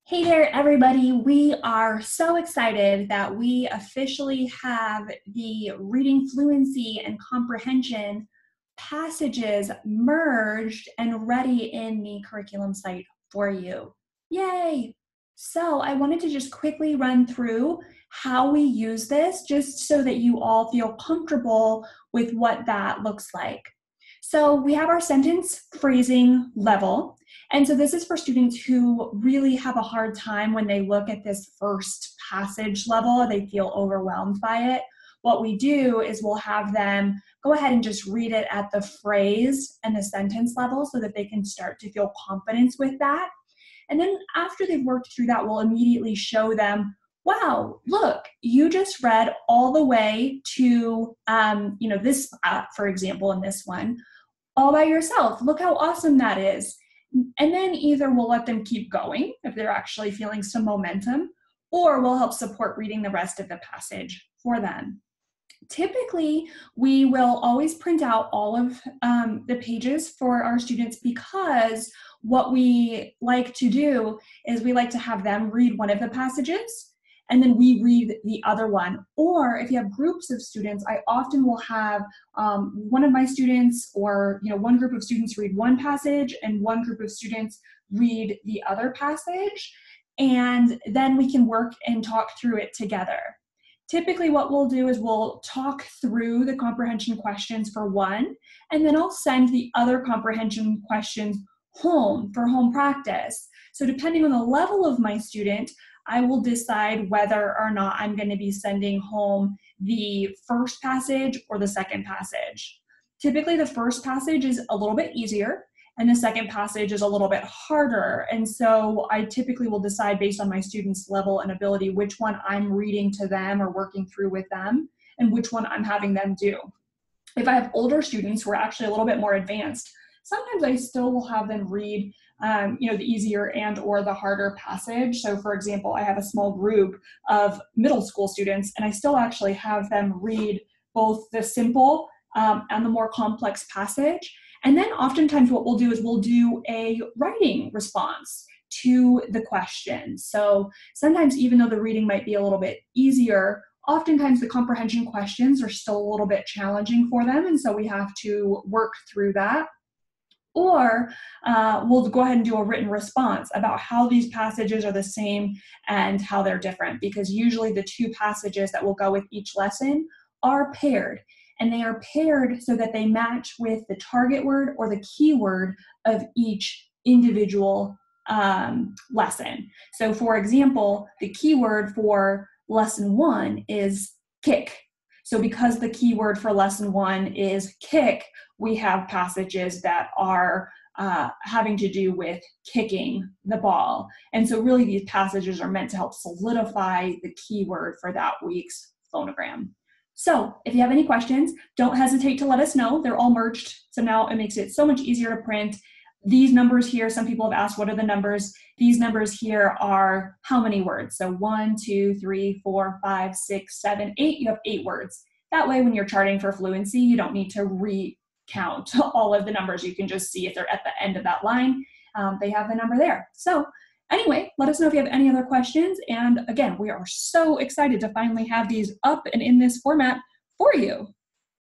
Hey there, everybody. We are so excited that we officially have the reading fluency and comprehension passages merged and ready in the curriculum site for you. Yay! So I wanted to just quickly run through how we use this just so that you all feel comfortable with what that looks like. So we have our sentence phrasing level. And so this is for students who really have a hard time when they look at this first passage level, they feel overwhelmed by it. What we do is we'll have them go ahead and just read it at the phrase and the sentence level so that they can start to feel confidence with that. And then after they've worked through that, we'll immediately show them, wow, look, you just read all the way to, this, for example, in this one, all by yourself. Look how awesome that is. And then either we'll let them keep going if they're actually feeling some momentum, or we'll help support reading the rest of the passage for them. Typically, we will always print out all of the pages for our students because what we like to do is we like to have them read one of the passages and then we read the other one. Or if you have groups of students, I often will have one of my students or one group of students read one passage and one group of students read the other passage, and then we can work and talk through it together. Typically what we'll do is we'll talk through the comprehension questions for one, and then I'll send the other comprehension questions home for home practice. So depending on the level of my student, I will decide whether or not I'm going to be sending home the first passage or the second passage. Typically the first passage is a little bit easier and the second passage is a little bit harder. And so I typically will decide based on my students' level and ability which one I'm reading to them or working through with them and which one I'm having them do. If I have older students who are actually a little bit more advanced, sometimes I still will have them read the easier and or the harder passage. So for example, I have a small group of middle school students and I still actually have them read both the simple and the more complex passage. And then oftentimes what we'll do is we'll do a writing response to the question. So sometimes even though the reading might be a little bit easier, oftentimes the comprehension questions are still a little bit challenging for them. And so we have to work through that. Or we'll go ahead and do a written response about how these passages are the same and how they're different, because usually the two passages that will go with each lesson are paired. And they are paired so that they match with the target word or the keyword of each individual lesson. So for example, the keyword for lesson 1 is kick. So because the keyword for lesson 1 is kick, we have passages that are having to do with kicking the ball. And so really these passages are meant to help solidify the keyword for that week's phonogram. So if you have any questions, don't hesitate to let us know. They're all merged. So now it makes it so much easier to print. These numbers here, some people have asked, what are the numbers? These numbers here are how many words? So 1, 2, 3, 4, 5, 6, 7, 8. You have 8 words. That way, when you're charting for fluency, you don't need to recount all of the numbers. You can just see if they're at the end of that line. They have the number there. So anyway, let us know if you have any other questions. And again, we are so excited to finally have these up and in this format for you.